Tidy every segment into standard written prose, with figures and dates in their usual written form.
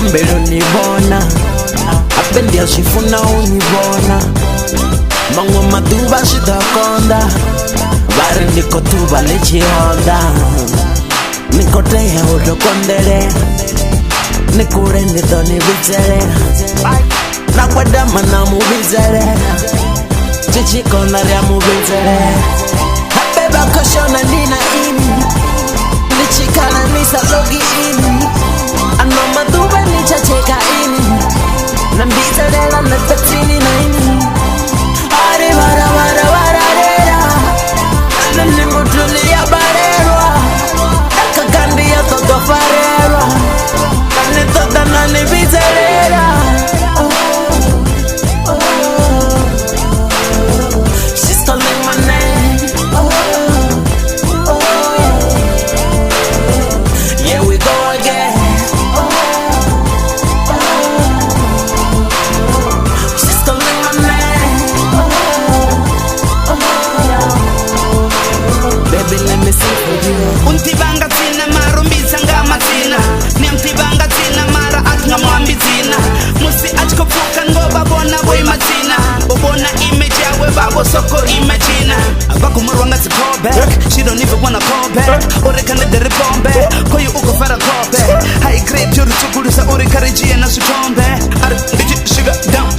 kombela unibona apendia shifuna unibona mango maduba shitakonda bari ndiko tuba lechihonda nikoteya utokondele nikure ndithoni vizele nakwedama na muvizele chichikonda ria muvizele abeba koshona nina ini nichikala nisalogi ini ano maduba nichacheka ini nambizelela netatini na ini ari vara vara vara rera nanimutulia barerwa akakandia toto farerwa kanitoda nanibizerera she's calling my name yeah we go again she's calling my name baby let me sing for you untibanga tina mara umbitsanga matina niamtibanga tina mara atingamwambi tina musi atikofuka ngoba bona boimatina ubona image yawe babo soko imagina bakumurwanga zikobe she don't even wanna call back urekane dere bombe koyu ukofara kobe high grade yuru tukulisa urekare jie na sutombe ar ndiji sugar down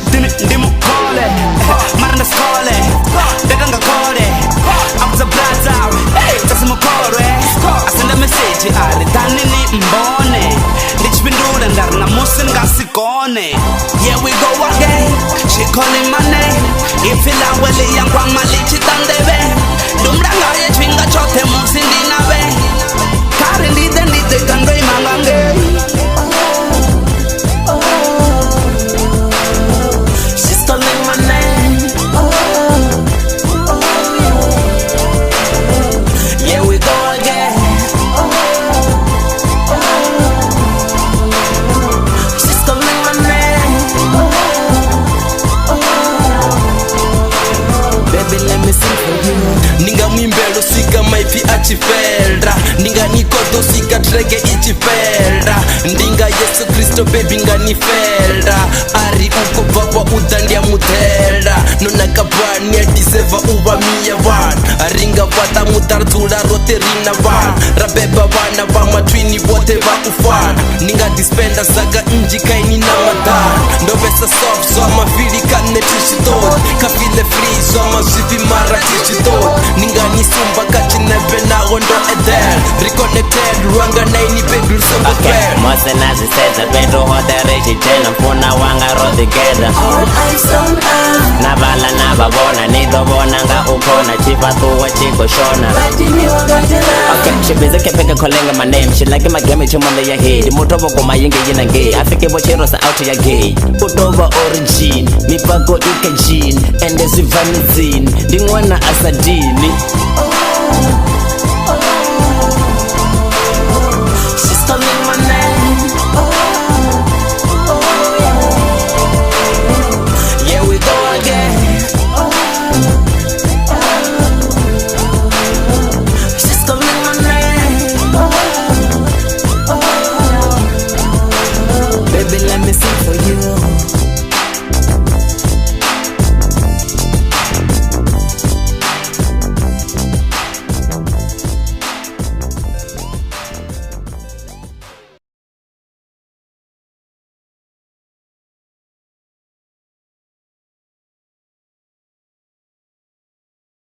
ndimu kole maranda skole dadanga kole amza blaza tasimo kore asenda message ari danini mbone ndichipindula ndarna musi ngasikone yeah we go again she calling my name ifila wele yangwa malichi tandebe dumdanga yechwinga chote musi ndinabe kari ndide kando imangange she's calling my name yeah we go again she's calling my name baby let me sing for you ninga mwimbelo sika maipi achifelda ninga nikodo sika trege ichifelda ndinga Yesu Kristo baby nganifelda ari uko baba udandia mutelda nona kabani adiseva uba miya van aringa vata mutartula roterina van rabeba vana va matwini vote va ufan ninga dispenda saga inji kaini na madan ndovesa soft so mafili kane tishitot kafile free so mazivi mara tishitot ninga nisumba kachinepe na gondo eder reconnected ruanga naini bedroom so okay mose naziseza bendo hodereji tena mfuna wanga roll together all eyes on us navala nababona nidobonanga ukona chipatuwa chikoshona okay shibizeke peke kolenga my name she like my game chumale ya head mutobo goma yinge yina gay afike bochero sa out ya gay utoba origin mipako ikajin ende zivanizin dingwana asadini